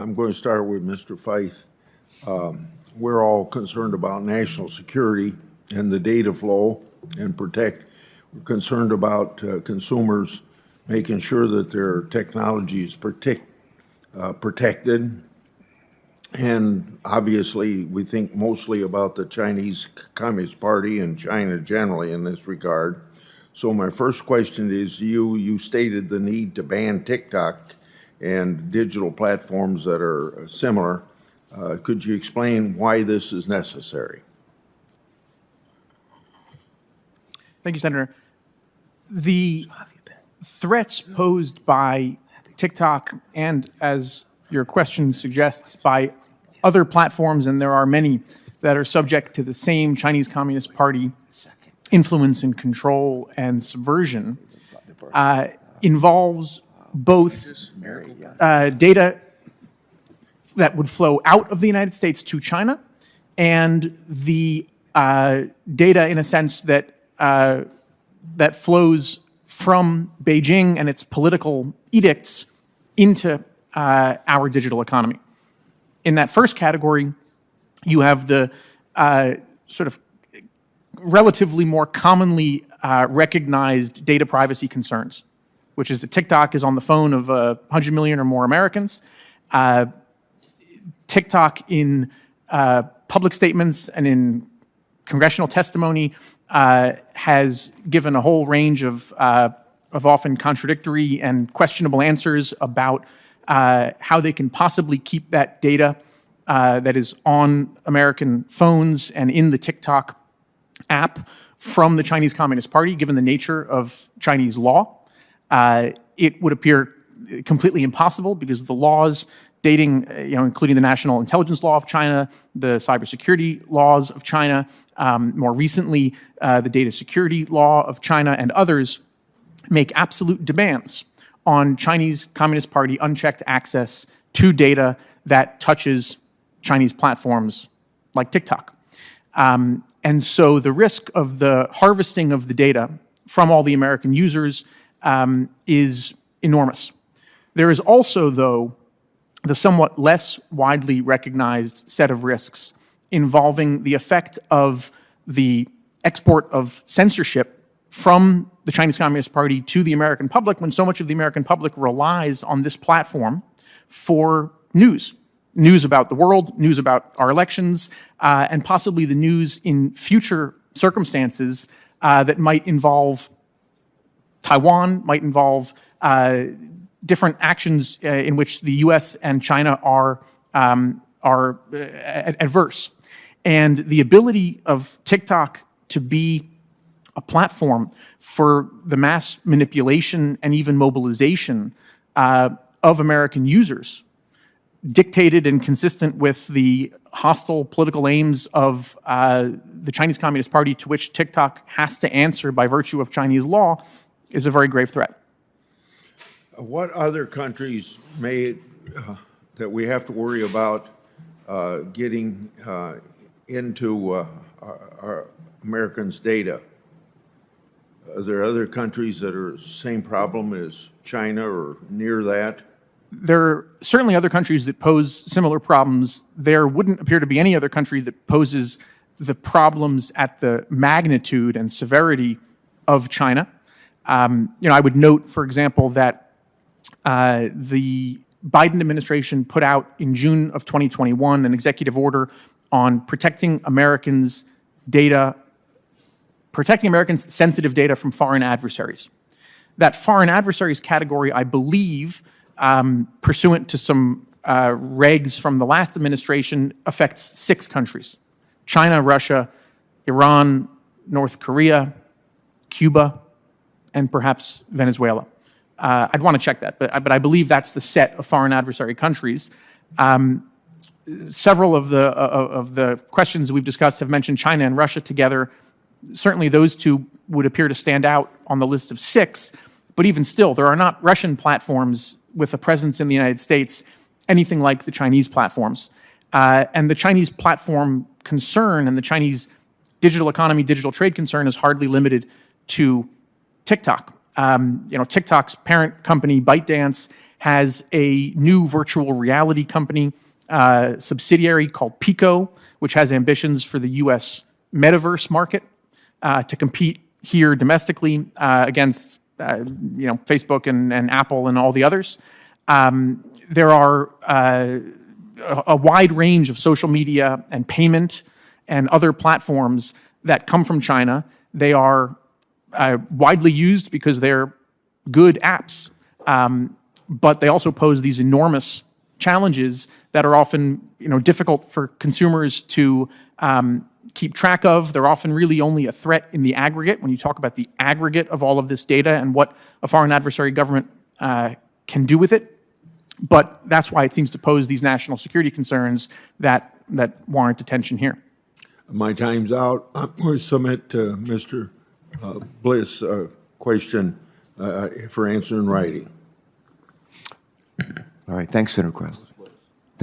I'm going to start with Mr. Feith. We're all concerned about national security and the data flow and we're concerned about consumers making sure that their technology is protected. And obviously, we think mostly about the Chinese Communist Party and China generally in this regard. So my first question is to you. You stated the need to ban TikTok and digital platforms that are similar. Could you explain why this is necessary? Thank you, Senator. The threats posed by TikTok and, as your question suggests, by other platforms, and there are many that are subject to the same Chinese Communist Party influence and control and subversion, involves both data that would flow out of the United States to China and the data, in a sense, that that flows from Beijing and its political edicts into our digital economy. In that first category, you have the sort of relatively more commonly recognized data privacy concerns, which is that TikTok is on the phone of 100 million or more Americans. TikTok, in public statements and in congressional testimony, has given a whole range of often contradictory and questionable answers about how they can possibly keep that data that is on American phones and in the TikTok app from the Chinese Communist Party, given the nature of Chinese law. It would appear completely impossible because the laws dating, including the National Intelligence Law of China, the cybersecurity laws of China, more recently, the Data Security Law of China and others make absolute demands on Chinese Communist Party unchecked access to data that touches Chinese platforms like TikTok. And so the risk of the harvesting of the data from all the American users is enormous. There is also, though, the somewhat less widely recognized set of risks involving the effect of the export of censorship from the Chinese Communist Party to the American public, when so much of the American public relies on this platform for news about the world, news about our elections, and possibly the news in future circumstances that might involve Taiwan, might involve different actions in which the U.S. and China are adverse. And the ability of TikTok to be a platform for the mass manipulation and even mobilization of American users, dictated and consistent with the hostile political aims of the Chinese Communist Party, to which TikTok has to answer by virtue of Chinese law, is a very grave threat. What other countries that we have to worry about getting into our Americans' data? Are there other countries that are the same problem as China or near that? There are certainly other countries that pose similar problems. There wouldn't appear to be any other country that poses the problems at the magnitude and severity of China. I would note, for example, that the Biden administration put out in June of 2021 an executive order on protecting Americans' sensitive data from foreign adversaries. That foreign adversaries category, I believe, pursuant to some regs from the last administration, affects 6 countries: China, Russia, Iran, North Korea, Cuba, and perhaps Venezuela. I'd want to check that, but I believe that's the set of foreign adversary countries. Several of the questions we've discussed have mentioned China and Russia together. Certainly those two would appear to stand out on the list of 6, but even still, there are not Russian platforms with a presence in the United States anything like the Chinese platforms. And the Chinese platform concern and the Chinese digital economy, digital trade concern is hardly limited to TikTok. TikTok's parent company, ByteDance, has a new virtual reality company subsidiary called Pico, which has ambitions for the U.S. metaverse market to compete here domestically against Facebook and Apple and all the others. There are a wide range of social media and payment and other platforms that come from China. They are widely used because they're good apps, but they also pose these enormous challenges that are often difficult for consumers to keep track of. They're often really only a threat in the aggregate when you talk about the aggregate of all of this data and what a foreign adversary government can do with it. But that's why it seems to pose these national security concerns that warrant attention here. My time's out. I'm going to submit to Mr. Bliss a question for answer in writing. All right, thanks, Senator Grassley.